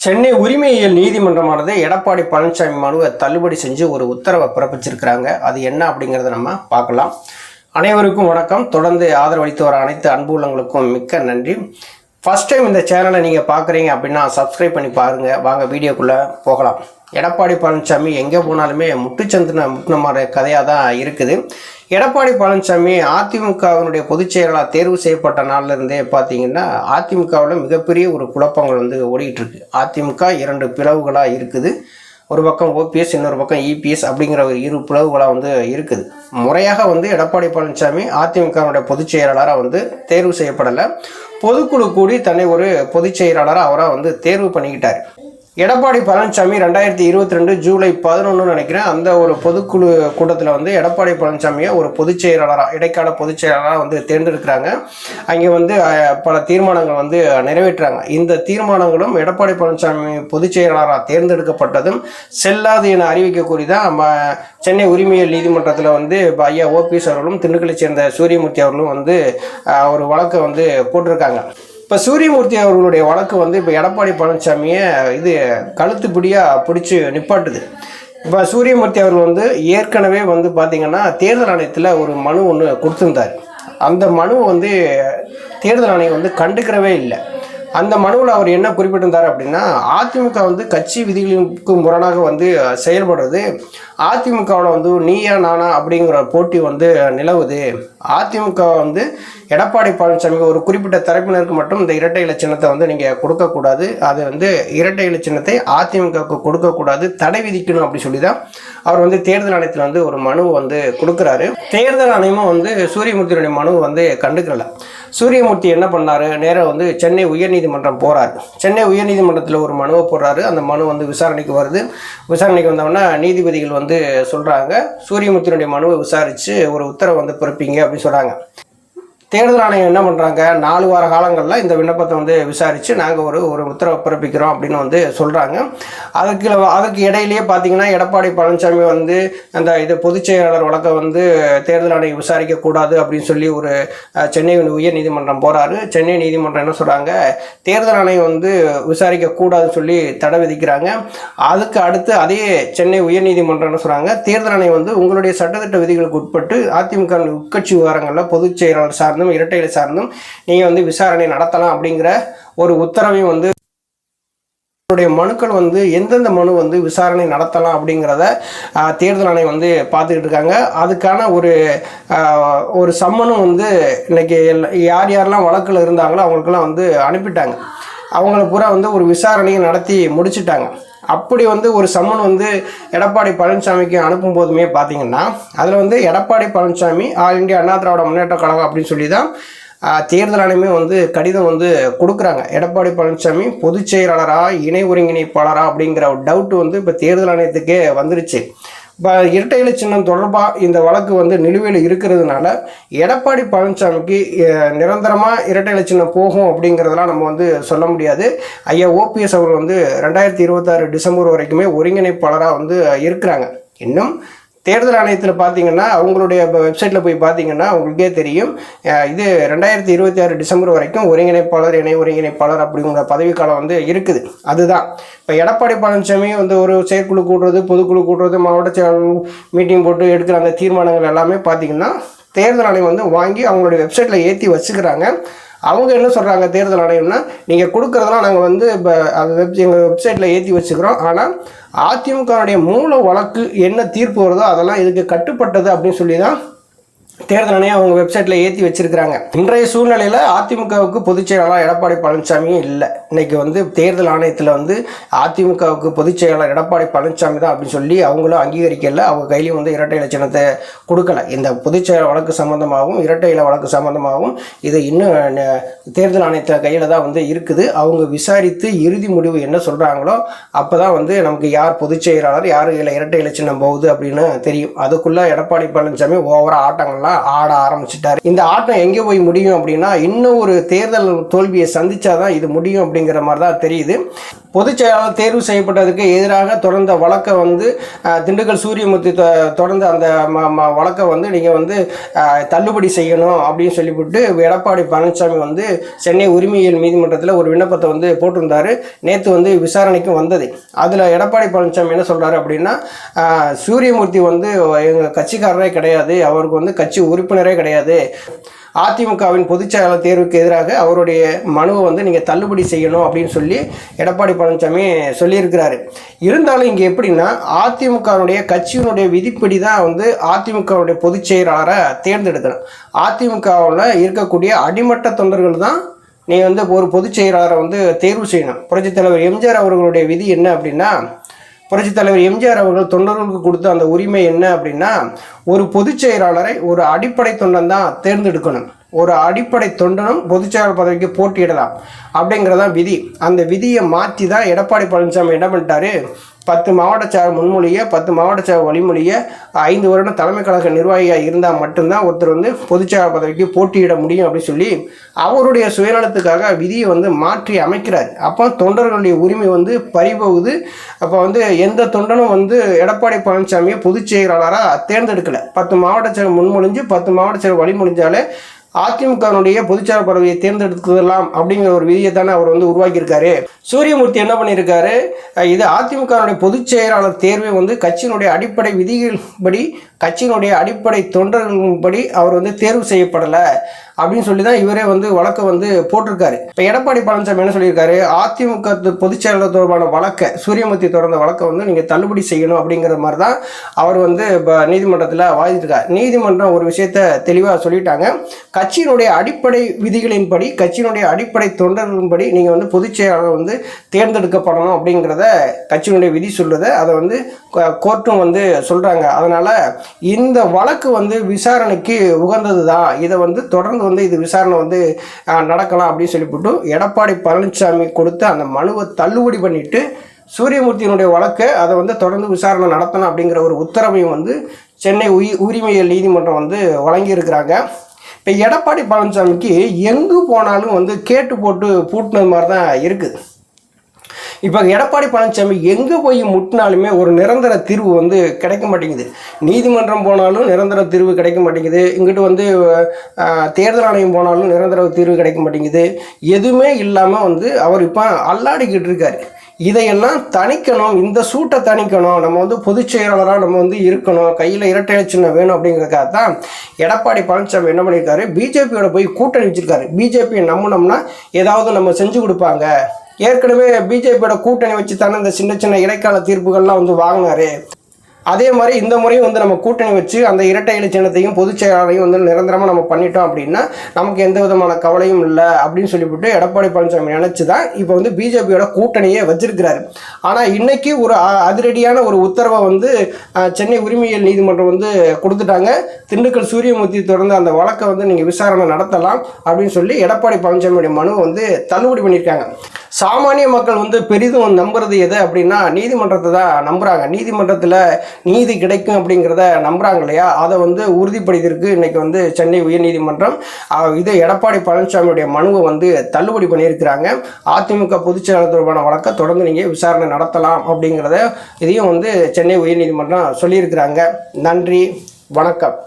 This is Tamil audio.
சென்னை உரிமையியல் நீதிமன்றமானது எடப்பாடி பழனிசாமி மனுவை தள்ளுபடி செஞ்சு ஒரு உத்தரவை பிறப்பிச்சிருக்கிறாங்க. அது என்ன அப்படிங்கிறத நம்ம பார்க்கலாம். அனைவருக்கும் வணக்கம். தொடர்ந்து ஆதரவளித்து வர அனைத்து அன்பு உள்ளவங்களுக்கும் மிக்க நன்றி. ஃபர்ஸ்ட் டைம் இந்த சேனலை நீங்கள் பார்க்குறீங்க அப்படின்னா சப்ஸ்கிரைப் பண்ணி பாருங்கள். வாங்க வீடியோக்குள்ளே போகலாம். எடப்பாடி பழனிசாமி எங்கே போனாலுமே முட்டுன மாதிரி கதையாக தான் இருக்குது. எடப்பாடி பழனிசாமி அதிமுகவினுடைய பொதுச் செயலாளர் தேர்வு செய்யப்பட்ட நாளிலிருந்தே பார்த்தீங்கன்னா அதிமுகவில் மிகப்பெரிய ஒரு குழப்பங்கள் ஓடிட்டு இருக்கு. அதிமுக இரண்டு பிளவுகளாக இருக்குது. ஒரு பக்கம் ஓபிஎஸ், இன்னொரு பக்கம் இபிஎஸ் அப்படிங்கிற ஒரு இரு பிளவுகளாக இருக்குது. முறையாக எடப்பாடி பழனிசாமி அதிமுகவினுடைய பொதுச் செயலாளராக தேர்வு செய்யப்படலை. பொதுக்குழு கூடி தன்னை ஒரு பொதுச் செயலாளராக அவராக தேர்வு பண்ணிக்கிட்டார். எடப்பாடி பழனிசாமி 2022 ஜூலை 11 நினைக்கிறேன் அந்த ஒரு பொதுக்குழு கூட்டத்தில் எடப்பாடி பழனிசாமியை ஒரு பொதுச் செயலாளராக இடைக்கால பொதுச் செயலாளராக தேர்ந்தெடுக்கிறாங்க. அங்கே பல தீர்மானங்கள் நிறைவேற்றுறாங்க. இந்த தீர்மானங்களும் எடப்பாடி பழனிசாமி பொதுச் செயலாளராக தேர்ந்தெடுக்கப்பட்டதும் செல்லாது என அறிவிக்கக்கூறி தான் சென்னை உரிமையியல் நீதிமன்றத்தில் ஐயா ஓபிஎஸ் அவர்களும் திண்டுக்கலை சேர்ந்த சூரியமூர்த்தி அவர்களும் ஒரு வழக்கை போட்டிருக்காங்க. இப்போ சூரியமூர்த்தி அவர்களுடைய வழக்கு இப்போ எடப்பாடி பழனிசாமியை கழுத்துப்பிடியாக பிடிச்சி நிப்பாட்டுது. இப்போ சூரியமூர்த்தி அவர்கள் ஏற்கனவே பார்த்திங்கன்னா தேர்தல் ஆணையத்தில் ஒரு மனு ஒன்று கொடுத்துருந்தார். அந்த மனுவை தேர்தல் ஆணையம் கண்டுக்கிறவே இல்லை. அந்த மனுவில் அவர் என்ன குறிப்பிட்டிருந்தார் அப்படின்னா, அதிமுக கட்சி விதிகளுக்கு முரணாக செயல்படுறது, அதிமுகவில் நீயா நானா அப்படிங்கிற போட்டி நிலவுது. அதிமுக எடப்பாடி பழனிசாமிக்கு ஒரு குறிப்பிட்ட தரப்பினருக்கு மட்டும் இந்த இரட்டை இலை சின்னத்தை நீங்கள் கொடுக்கக்கூடாது, அது இரட்டை இலை சின்னத்தை அதிமுகவுக்கு கொடுக்கக்கூடாது, தடை விதிக்கணும் அப்படி சொல்லி தான் அவர் தேர்தல் ஆணையத்தில் ஒரு மனுவை கொடுக்குறாரு. தேர்தல் ஆணையமும் சூரியமூர்த்தியுடைய மனுவை கண்டுக்கல. சூரியமூர்த்தி என்ன பண்ணார், நேராக சென்னை உயர்நீதிமன்றம் போகிறார். சென்னை உயர்நீதிமன்றத்தில் ஒரு மனுவை போடுறாரு. அந்த மனு விசாரணைக்கு வருது. விசாரணைக்கு வந்தோம்னா நீதிபதிகள் சொல்கிறாங்க, சூரியமூர்த்தியினுடைய மனுவை விசாரித்து ஒரு உத்தரவை பிறப்பிங்க அப்படின்னு சொல்கிறாங்க. தேர்தல் ஆணையம் என்ன பண்ணுறாங்க, 4 வார காலங்களில் இந்த விண்ணப்பத்தை விசாரித்து நாங்கள் ஒரு உத்தரவை பிறப்பிக்கிறோம் அப்படின்னு சொல்கிறாங்க. அதுக்கு இடையிலேயே பார்த்தீங்கன்னா எடப்பாடி பழனிசாமி அந்த பொதுச் செயலாளர் வழக்கை தேர்தல் ஆணையம் விசாரிக்கக்கூடாது அப்படின்னு சொல்லி ஒரு சென்னை உயர் நீதிமன்றம் போகிறாரு. சென்னை நீதிமன்றம் என்ன சொல்கிறாங்க, தேர்தல் ஆணையம் விசாரிக்கக்கூடாதுன்னு சொல்லி தடை விதிக்கிறாங்க. அதுக்கு அடுத்து அதே சென்னை உயர் நீதிமன்றம் என்ன சொல்கிறாங்க, தேர்தல் ஆணையம் உங்களுடைய சட்டத்திட்ட விதிகளுக்கு உட்பட்டு அதிமுக உட்கட்சி விவகாரங்களில் பொதுச் செயலாளர் சார்ந்தும் இரட்டைகளை சார்ந்தும் நீங்க விசாரணை நடத்தலாம் அப்படிங்கிற ஒரு உத்தரவையும் மனுக்கள் எந்தெந்த மனு விசாரணை நடத்தலாம் அப்படிங்கிறத தேர்தல் ஆணையம் பார்த்துக்கிட்டு இருக்காங்க. அதுக்கான ஒரு சம்மனும் இன்னைக்கு யார் யாரெல்லாம் வழக்கில் இருந்தாங்களோ அவங்களுக்கெல்லாம் அனுப்பிட்டாங்க. அவங்கள பூரா ஒரு விசாரணையை நடத்தி முடிச்சுட்டாங்க. அப்படி ஒரு சம்மன் எடப்பாடி பழனிசாமிக்கு அனுப்பும் போதுமே பார்த்தீங்கன்னா அதில் எடப்பாடி பழனிசாமி ஆல் இந்தியா அண்ணா திராவிட முன்னேற்ற கழகம் அப்படின்னு சொல்லி தான் தேர்தல் ஆணையமே கடிதம் கொடுக்குறாங்க. எடப்பாடி பழனிசாமி பொதுச் செயலாளராக இணை ஒருங்கிணைப்பாளரா அப்படிங்கிற ஒரு டவுட் இப்போ தேர்தல் ஆணையத்துக்கே வந்துருச்சு. இப்போ இரட்டை இலை சின்னம் தொடர்பாக இந்த வழக்கு நிலுவையில் இருக்கிறதுனால எடப்பாடி பழனிசாமிக்கு நிரந்தரமாக இரட்டை இலை சின்னம் போகும் அப்படிங்கிறதெல்லாம் நம்ம சொல்ல முடியாது. ஐயா ஓபிஎஸ் அவர் 2026 டிசம்பர் வரைக்குமே ஒருங்கிணைப்பாளராக இருக்கிறாங்க. இன்னும் தேர்தல் ஆணையத்தில் பார்த்தீங்கன்னா அவங்களுடைய வெப்சைட்டில் போய் பார்த்தீங்கன்னா உங்களுக்கே தெரியும், இது 2026 டிசம்பர் வரைக்கும் ஒருங்கிணைப்பாளர் இணை ஒருங்கிணைப்பாளர் அப்படிங்கிற பதவிக்காலம் இருக்குது. அதுதான் இப்போ எடப்பாடி பழனிசாமி ஒரு செயற்குழு கூட்டுறது, பொதுக்குழு கூட்டுறது, மாவட்ட செயலாளர் மீட்டிங் போட்டு எடுக்கிற அந்த தீர்மானங்கள் எல்லாமே பார்த்தீங்கன்னா தேர்தல் ஆணையம் வாங்கி அவங்களுடைய வெப்சைட்டில் ஏற்றி வச்சுக்கிறாங்க. அவங்க என்ன சொல்கிறாங்க, தேர்தல் ஆணையம்னா நீங்கள் கொடுக்குறதெல்லாம் நாங்கள் இப்போ அது எங்கள் வெப்சைட்டில் ஏற்றி வச்சுக்கிறோம், ஆனால் அதிமுகவுடைய மூல வழக்கு என்ன தீர்ப்பு வருதோ அதெல்லாம் இதுக்கு கட்டுப்பட்டது அப்படின்னு சொல்லி தான் தேர்தல் ஆணையம் அவங்க வெப்சைட்டில் ஏற்றி வச்சிருக்கிறாங்க. இன்றைய சூழ்நிலையில் அதிமுகவுக்கு பொதுச் செயலாளர் எடப்பாடி பழனிசாமியும் இல்லை. இன்னைக்கு தேர்தல் ஆணையத்தில் அதிமுகவுக்கு பொதுச் செயலாளர் எடப்பாடி பழனிசாமி தான் அப்படின்னு சொல்லி அவங்களும் அங்கீகரிக்கல. அவங்க கையிலையும் இரட்டை இலை சின்னத்தை கொடுக்கல. இந்த பொதுச் செயலாளர் வழக்கு சம்பந்தமாகவும் இரட்டை இலை வழக்கு சம்பந்தமாகவும் இது இன்னும் தேர்தல் ஆணையத்தில் கையில் தான் இருக்குது. அவங்க விசாரித்து இறுதி முடிவு என்ன சொல்கிறாங்களோ அப்போ தான் நமக்கு யார் பொதுச் செயலாளர், யார் இரட்டை இலை சின்னம் போகுது அப்படின்னு தெரியும். அதுக்குள்ளே எடப்பாடி பழனிசாமி ஓவராக ஆட்டங்கள்லாம் ஆட ஆரம்பிச்சிட்டாரு. இந்த ஆட்டம் எங்கே போய் முடியும் அப்படின்னா, இன்னும் ஒரு தேர்தல் தோல்வியை சந்திச்சாதான் இது முடியும் அப்படிங்கிற மாதிரி தான் தெரியுது. பொதுச் செயலாளர் தேர்வு செய்யப்பட்டதுக்கு எதிராக தொடர்ந்த வழக்கை வந்து திண்டுக்கல் சூரியமூர்த்தி தொடர்ந்து அந்த வழக்கை வந்து நீங்கள் வந்து தள்ளுபடி செய்யணும் அப்படின்னு சொல்லிவிட்டு எடப்பாடி பழனிசாமி வந்து சென்னை உரிமையியல் நீதிமன்றத்தில் ஒரு விண்ணப்பத்தை வந்து போட்டிருந்தார். நேற்று வந்து விசாரணைக்கும் வந்தது. அதில் எடப்பாடி பழனிசாமி என்ன சொல்கிறாரு அப்படின்னா, சூரியமூர்த்தி வந்து எங்கள் கட்சிக்காரரே கிடையாது, அவருக்கு வந்து கட்சி உறுப்பினரே கிடையாது, அதிமுகவின் பொதுச் செயலாளர் தேர்வுக்கு எதிராக அவருடைய மனுவை வந்து நீங்கள் தள்ளுபடி செய்யணும் அப்படின்னு சொல்லி எடப்பாடி பழனிசாமி சொல்லியிருக்கிறாரு. இருந்தாலும் இங்கே எப்படின்னா, அதிமுகவுடைய கட்சியினுடைய விதிப்படி தான் வந்து அதிமுகவுடைய பொதுச் செயலாளரை தேர்ந்தெடுக்கணும். அதிமுகவில் இருக்கக்கூடிய அடிமட்ட தொண்டர்கள் தான் நீ வந்து ஒரு பொதுச் செயலாளரை வந்து தேர்வு செய்யணும். புரட்சித் தலைவர் எம்ஜிஆர் அவர்களுடைய விதி என்ன அப்படின்னா, புரட்சித் தலைவர் எம்ஜிஆர் அவர்கள் தொண்டர்களுக்கு கொடுத்த அந்த உரிமை என்ன அப்படின்னா, ஒரு பொதுச் செயலாளரை ஒரு அடிப்படை தொண்டன் தான் தேர்ந்தெடுக்கணும். ஒரு அடிப்படை தொண்டனும் பொதுச் செயலாளர் பதவிக்கு போட்டியிடலாம் அப்படிங்கிறதான் விதி. அந்த விதியை மாற்றி தான் எடப்பாடி பழனிசாமி என்ன பண்ணிட்டாரு, 10 மாவட்ட செயலர் முன்மொழிய 10 மாவட்ட செயலர் வழிமொழிய 5 வருடம் தலைமை கழக நிர்வாகியாக இருந்தால் மட்டும்தான் ஒருத்தர் வந்து பொதுச் செயலாளர் பதவிக்கு போட்டியிட முடியும் அப்படின்னு சொல்லி அவருடைய சுயநலத்துக்காக விதியை வந்து மாற்றி அமைக்கிறார். அப்போ தொண்டர்களுடைய உரிமை வந்து பறிபோகுது. அப்போ வந்து எந்த தொண்டனும் வந்து எடப்பாடி பழனிசாமியை பொதுச் செயலாளராக தேர்ந்தெடுக்கலை. 10 மாவட்ட செயலர் முன்மொழிஞ்சு 10 மாவட்ட செயலர் வழிமொழிஞ்சாலே அதிமுகனுடைய பொதுச்செயலாளர் பதவியை தேர்ந்தெடுக்கலாம் அப்படிங்கிற ஒரு விதியை தானே அவர் வந்து உருவாக்கியிருக்காரு. சூரியமூர்த்தி என்ன பண்ணியிருக்காரு, இது அதிமுகனுடைய பொதுச் செயலாளர் தேர்வை வந்து கட்சியினுடைய அடிப்படை விதிகள் படி, கட்சியினுடைய அடிப்படை தொண்டர்களின்படி அவர் வந்து தேர்வு செய்யப்படலை அப்படின்னு சொல்லி தான் இவரே வந்து வழக்கை வந்து போட்டிருக்காரு. இப்போ எடப்பாடி பழனிசாமி என்ன சொல்லியிருக்காரு, அதிமுக பொதுச் செயலாளர் தொடர்பான வழக்கை, சூரியமூர்த்தி தொடர்ந்த வழக்கை வந்து நீங்கள் தள்ளுபடி செய்யணும் அப்படிங்கிற மாதிரி தான் அவர் வந்து இப்போ நீதிமன்றத்தில் வாதிட்டிருக்கார். நீதிமன்றம் ஒரு விஷயத்தை தெளிவாக சொல்லிட்டாங்க. கட்சியினுடைய அடிப்படை விதிகளின்படி, கட்சியினுடைய அடிப்படை தொண்டர்களின்படி நீங்கள் வந்து பொதுச் செயலாளர் வந்து தேர்ந்தெடுக்கப்படணும் அப்படிங்கிறத கட்சியினுடைய விதி சொல்லுறதை அதை வந்து கோர்ட்டும் வந்து சொல்கிறாங்க. அதனால் இந்த வழக்கு வந்து விசாரணைக்கு உகந்தது தான், இதை வந்து தொடர்ந்து வந்து இது விசாரணை வந்து நடக்கலாம் அப்படின்னு சொல்லிவிட்டு எடப்பாடி பழனிசாமி கொடுத்து அந்த மனுவை தள்ளுபடி பண்ணிட்டு சூரியமூர்த்தியினுடைய வழக்கை அதை வந்து தொடர்ந்து விசாரணை நடத்தணும் அப்படிங்கிற ஒரு உத்தரவையும் வந்து சென்னை உரிமையியல் நீதிமன்றம் வந்து வழங்கியிருக்கிறாங்க. இப்போ எடப்பாடி பழனிசாமிக்கு எங்கு போனாலும் வந்து கேட்டு போட்டு பூட்டினது மாதிரி தான் இருக்குது. இப்போ எடப்பாடி பழனிசாமி எங்கே போய் முட்டினாலுமே ஒரு நிரந்தர தீர்வு வந்து கிடைக்க மாட்டேங்குது. நீதிமன்றம் போனாலும் நிரந்தர தீர்வு கிடைக்க மாட்டேங்குது. இங்கிட்டு வந்து தேர்தல் ஆணையம் போனாலும் நிரந்தர தீர்வு கிடைக்க மாட்டேங்குது. எதுவுமே இல்லாமல் வந்து அவர் இப்போ அல்லாடிக்கிட்டு இருக்கார். இதையெல்லாம் தணிக்கணும், இந்த சூட்டை தணிக்கணும், நம்ம வந்து பொதுச் செயலாளராக நம்ம வந்து இருக்கணும், கையில் இரட்டை இலை சின்னம் வேணும் அப்படிங்கிறதுக்காக தான் எடப்பாடி பழனிசாமி என்ன பண்ணியிருக்காரு, பிஜேபியோட போய் கூட்டணி வச்சிருக்காரு. பிஜேபியை நம்பினோம்னா ஏதாவது நம்ம செஞ்சு கொடுப்பாங்க. ஏற்கனவே பிஜேபியோட கூட்டணி வச்சு தானே இந்த சின்ன சின்ன இடைக்கால தீர்ப்புகள்லாம் வந்து வாங்கினாரு. அதே மாதிரி இந்த முறையும் வந்து நம்ம கூட்டணி வச்சு அந்த இரட்டை இலை சின்னத்தையும் பொதுச் செயலாளரையும் வந்து நிரந்தரமாக நம்ம பண்ணிட்டோம் அப்படின்னா நமக்கு எந்த விதமான கவலையும் இல்லை அப்படின்னு சொல்லிவிட்டு எடப்பாடி பழனிசாமி நினச்சி தான் இப்போ வந்து பிஜேபியோட கூட்டணியே வச்சிருக்கிறாரு. ஆனால் இன்னைக்கு ஒரு அதிரடியான ஒரு உத்தரவை வந்து சென்னை உரிமையியல் நீதிமன்றம் வந்து கொடுத்துட்டாங்க. திண்டுக்கல் சூரியமூர்த்தி தொடர்ந்து அந்த வழக்கை வந்து நீங்கள் விசாரணை நடத்தலாம் அப்படின்னு சொல்லி எடப்பாடி பழனிசாமியுடைய மனுவை வந்து தள்ளுபடி பண்ணியிருக்காங்க. சாமானிய மக்கள் வந்து பெரிதும் நம்புறது எது அப்படின்னா நீதிமன்றத்தை தான் நம்புகிறாங்க. நீதிமன்றத்தில் நீதி கிடைக்கும் அப்படிங்கிறத நம்புகிறாங்க இல்லையா, அதை வந்து உறுதிப்படுத்தியிருக்கு இன்றைக்கி வந்து சென்னை உயர்நீதிமன்றம். இது எடப்பாடி பழனிசாமியுடைய மனுவை வந்து தள்ளுபடி பண்ணியிருக்கிறாங்க. அதிமுக பொதுச் செயலாளர் தொடர்பான வழக்கை தொடர்ந்து நீங்கள் விசாரணை நடத்தலாம் அப்படிங்கிறத இதையும் வந்து சென்னை உயர்நீதிமன்றம் சொல்லியிருக்கிறாங்க. நன்றி, வணக்கம்.